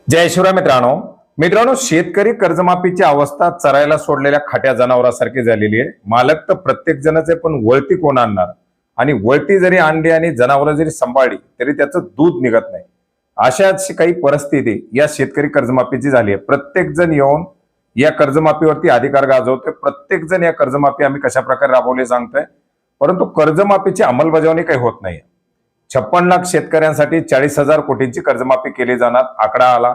जय शिवराय मित्रांनो शेतकरी कर्जमाफीची अवस्था चरायला सोडलेल्या खाट्या जनावरांसारखी झालेली आहे। मालक तर प्रत्येक जणच आहे, पण वळती कोण आणणार? आणि वळती जरी आणली आणि जनावरं जरी सांभाळली तरी त्याचं दूध निघत नाही। अशाच काही परिस्थिती या शेतकरी कर्जमाफीची झाली आहे। प्रत्येक जण येऊन या कर्जमाफीवरती अधिकार गाजवतोय। प्रत्येक जण या कर्जमाफी आम्ही कशा प्रकारे राबवले सांगतोय, परंतु कर्जमाफीची अंमलबजावणी काही होत नाही। 56 लाख शेतकऱ्यांसाठी 40,000 कोटींची कर्जमाफी केली जाणार आकडा आला।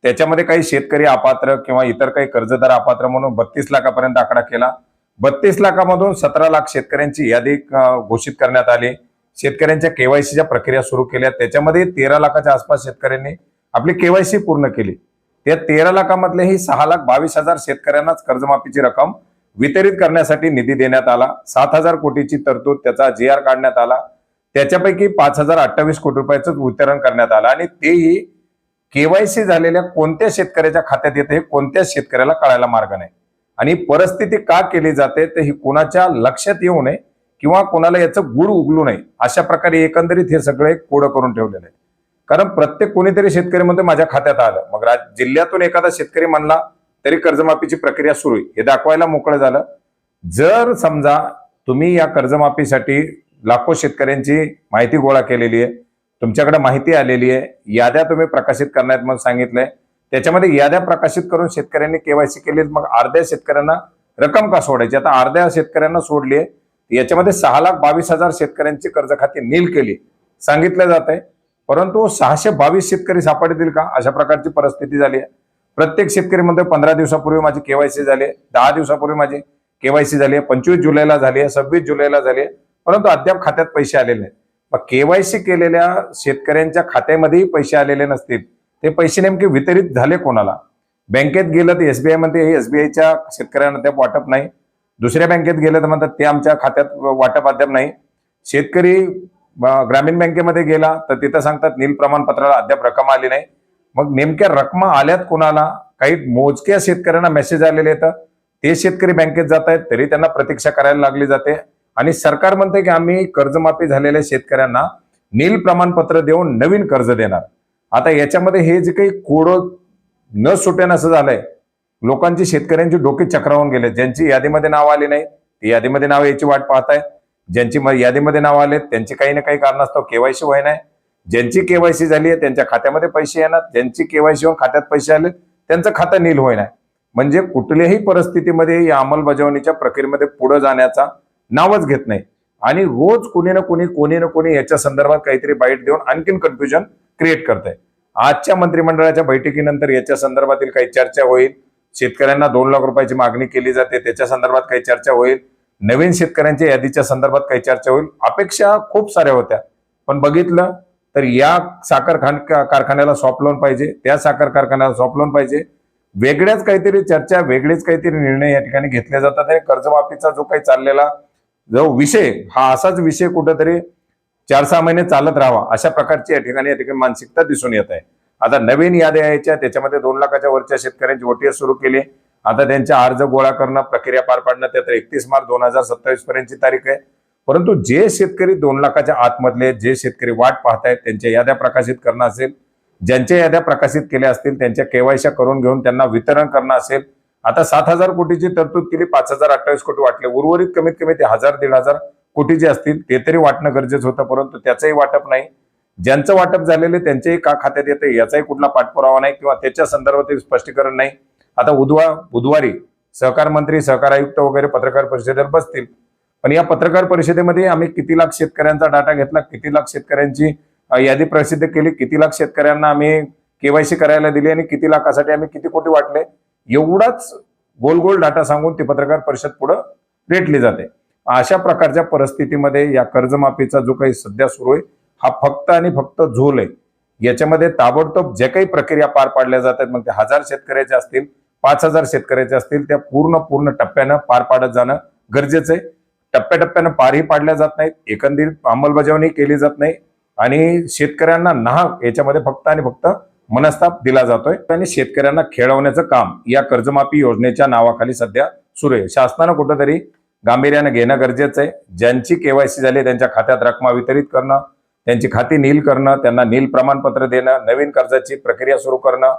त्याच्यामध्ये काही शेतकरी अपात्र किंवा इतर काही कर्जदार अपात्र म्हणून 32 लाखापर्यंत आकडा केला। 32 लाखामधून 17 लाख शेतकऱ्यांची यादी घोषित करण्यात आली। शेतकऱ्यांच्या केवायसीच्या प्रक्रिया सुरू केल्या। त्याच्यामध्ये 13 लाखाच्या आसपास शेतकऱ्यांनी आपली केवायसी पूर्ण केली। त्या 13 लाखामधले ही 6,22,000 शेतकऱ्यांनाच कर्जमाफीची रक्कम वितरित करण्यासाठी निधी देण्यात आला। 7,000 कोटीची तरतूद त्याचा GR काढण्यात आला। त्याच्यापैकी 5,028 कोटी रुपयाचं वितरण करण्यात आलं आणि तेही केवायसी झालेल्या कोणत्या शेतकऱ्याच्या खात्यात येते हे कोणत्या शेतकऱ्याला कळायला मार्ग नाही। आणि परिस्थिती का केली जाते तर ही कोणाच्या लक्षात येऊ नये किंवा कोणाला याचं गुढ उगलू नये अशा प्रकारे एकंदरीत हे सगळे कोडं करून ठेवलेलं आहे। कारण प्रत्येक कोणीतरी शेतकरी म्हणतो माझ्या खात्यात आलं, मग जिल्ह्यातून एखादा शेतकरी म्हणला तरी कर्जमाफीची प्रक्रिया सुरू आहे हे दाखवायला मोकळं झालं। जर समजा तुम्ही या कर्जमाफीसाठी लाखो शेतकऱ्यांची माहिती गोळा केलेली आहे, तुमच्याकडे माहिती आलेली आहे, याद्या तुम्ही प्रकाशित करण्यात म्हणून सांगितलंय, त्याच्यामध्ये याद्या प्रकाशित करून शेतकऱ्यांनी केवायसी केली, मग अर्ध्या शेतकऱ्यांना रक्कम का सोडायची? आता अर्ध्या शेतकऱ्यांना सोडली आहे, याच्यामध्ये 6,22,000 शेतकऱ्यांची कर्ज खाती नील केली सांगितलं जात आहे, परंतु 622 शेतकरी सापडतील का? अशा प्रकारची परिस्थिती झाली आहे। प्रत्येक शेतकरी म्हणतो 15 दिवसापूर्वी माझी केवायसी झाली आहे, 10 दिवसापूर्वी माझी केवायसी झाली आहे, 25 जुलैला झाली आहे, 26 जुलैला झाली आहे, परंतु अद्याप खात्यात पैसे आलेले नाहीत। मग केवायसी केलेल्या शेतकऱ्यांच्या खात्यामध्येही पैसे आलेले नसतील, ते पैसे नेमके वितरित झाले कोणाला? बँकेत गेलं तर SBI मध्ये SBIच्या शेतकऱ्यांना अद्याप वाटप नाही, दुसऱ्या बँकेत गेलं तर म्हणतात ते आमच्या खात्यात वाटप अद्याप नाही। शेतकरी ग्रामीण बँकेमध्ये गेला तर तिथं सांगतात नील प्रमाणपत्राला अद्याप रक्कम आली नाही। मग नेमक्या रक्कम आल्यात कोणाला? काही मोजक्या शेतकऱ्यांना मेसेज आलेले आहेत, ते शेतकरी बँकेत जात आहेत तरी त्यांना प्रतीक्षा करायला लागली जाते आणि सरकार म्हणते की आम्ही कर्जमाफी झालेल्या शेतकऱ्यांना नील प्रमाणपत्र देऊन नवीन कर्ज देणार। आता याच्यामध्ये हे जे काही कोडं न सुटेन असं झालंय, लोकांची शेतकऱ्यांची डोके चक्रावून गेले। ज्यांची यादीमध्ये नाव आली नाही ती यादीमध्ये नाव याची वाट पाहताय, ज्यांची यादीमध्ये नाव आले त्यांची काही ना काही कारणास्तव केवायसी होई नाही, ज्यांची केवायसी झाली आहे त्यांच्या खात्यामध्ये पैसे येणार, ज्यांची केवायसी होऊन खात्यात पैसे आले त्यांचं खातं नील होई नाही। म्हणजे कुठल्याही परिस्थितीमध्ये या अंमलबजावणीच्या प्रक्रियेमध्ये पुढे जाण्याचा नावच घेत नाही आणि रोज कोणी ना कोणी याच्या संदर्भात काहीतरी बाईट देऊन आणखीन कन्फ्युजन क्रिएट करत आहे। आजच्या मंत्रिमंडळाच्या बैठकीनंतर याच्या संदर्भातील काही चर्चा होईल, शेतकऱ्यांना 2 लाख रुपयाची मागणी केली जाते त्याच्या संदर्भात काही चर्चा होईल, नवीन शेतकऱ्यांच्या यादीच्या संदर्भात काही चर्चा होईल। अपेक्षा खूप साऱ्या होत्या, पण बघितलं तर या साखर कारखान्याला सॉफ्ट लोन पाहिजे, त्या साखर कारखान्याला सॉफ्ट लोन पाहिजे, वेगळ्याच काहीतरी चर्चा, वेगळेच काहीतरी निर्णय या ठिकाणी घेतले जातात। आणि कर्जमाफीचा जो काही चाललेला जो विषय हा असाच विषय कुठेतरी 4-6 महिने चालत राहावा अशा प्रकारची या ठिकाणी मानसिकता दिसून येत आहे। आता नवीन याद्या यायच्या, त्याच्यामध्ये 2 लाखाच्या वरच्या शेतकऱ्यांची OTS सुरू केली। आता त्यांच्या अर्ज गोळा करणं, प्रक्रिया पार पाडणं, त्यात 31 मार्च 2027 पर्यंतची तारीख आहे। परंतु जे शेतकरी 2 लाखाच्या आतमधले जे शेतकरी वाट पाहतायत त्यांच्या याद्या प्रकाशित करणं असेल, ज्यांच्या याद्या प्रकाशित केल्या असतील त्यांच्या केवायसी करून घेऊन त्यांना वितरण करणं असेल। आता 7,000 कोटीची तरतूद केली, 5,028 कोटी वाटले, उर्वरित कमीत कमी ते 1,000-1,500 कोटी जे असतील ते तरी वाटणं गरजेचं होतं, परंतु त्याचंही वाटप नाही। ज्यांचं वाटप झालेले त्यांच्याही का खात्यात येते याचाही कुठला पाठपुरावा नाही किंवा त्याच्या संदर्भातील स्पष्टीकरण नाही। आता बुधवारी सहकार मंत्री, सहकार आयुक्त वगैरे पत्रकार परिषदेत बसतील, पण या पत्रकार परिषदेमध्ये आम्ही किती लाख शेतकऱ्यांचा डाटा घेतला, किती लाख शेतकऱ्यांची यादी प्रसिद्ध केली, किती लाख शेतकऱ्यांना आम्ही केवायसी करायला दिली आणि किती लाखासाठी आम्ही किती कोटी वाटले, एवढाच गोल डाटा सांगून ती पत्रकार परिषद पुढे रेटली जाते। अशा प्रकारच्या परिस्थितीमध्ये या कर्जमाफीचा जो काही सध्या सुरू आहे हा फक्त आणि फक्त झोल आहे। याच्यामध्ये ताबडतोब जे काही प्रक्रिया पार पाडल्या जातात, मग ते 1000 शेतकऱ्याचे असतील, 5,000 शेतकऱ्याचे असतील, त्या पूर्ण टप्प्यानं पार पाडत जाणं गरजेचं आहे। टप्प्याटप्प्यानं पारही पाडल्या जात नाहीत, एकंदरीत अंमलबजावणी केली जात नाही आणि शेतकऱ्यांना नाहक याच्यामध्ये फक्त आणि फक्त मनस्ताप दिला जातोय आणि शेतकऱ्यांना खेळवण्याचं काम या कर्जमाफी योजनेच्या नावाखाली सध्या सुरू आहे। शासनानं कुठेतरी गांभीर्याने घेणं गरजेचं आहे। ज्यांची केवायसी झाली त्यांच्या खात्यात रक्कम वितरित करणं, त्यांची खाती नील करणं, त्यांना नील प्रमाणपत्र देणं, नवीन कर्जाची प्रक्रिया सुरू करणं,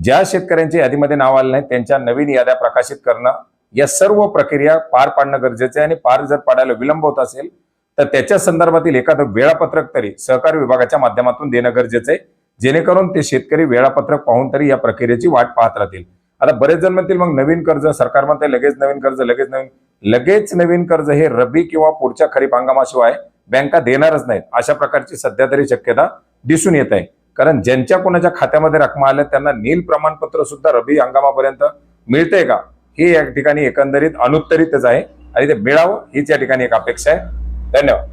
ज्या शेतकऱ्यांच्या यादीमध्ये नाव आलं नाही त्यांच्या नवीन याद्या प्रकाशित करणं, या सर्व प्रक्रिया पार पाडणं गरजेचं आहे. आणि पार जर पाडायला विलंब होत असेल तर त्याच्या संदर्भातील एखादं वेळापत्रक तरी सहकार विभागाच्या माध्यमातून देणं गरजेचं आहे, जेणेकरून ते शेतकरी वेळापत्रक पाहून तरी या प्रक्रियेची वाट पाहत राहतील. आता बरेच जण म्हणतील मग नवीन कर्ज, सरकार म्हणते लगेच नवीन कर्ज, लगेच नवीन कर्ज हे रब्बी किंवा पुढच्या खरीप हंगामाशिवाय बँका देणारच नाहीत, अशा प्रकारची सध्या तरी शक्यता दिसून येत आहे. कारण ज्यांच्या कोणाच्या खात्यामध्ये रकमा आल्या त्यांना नील प्रमाणपत्र सुद्धा रब्बी हंगामापर्यंत मिळतंय का, हे या ठिकाणी एकंदरीत अनुत्तरितच आहे आणि ते मिळावं हीच या ठिकाणी एक अपेक्षा आहे. धन्यवाद.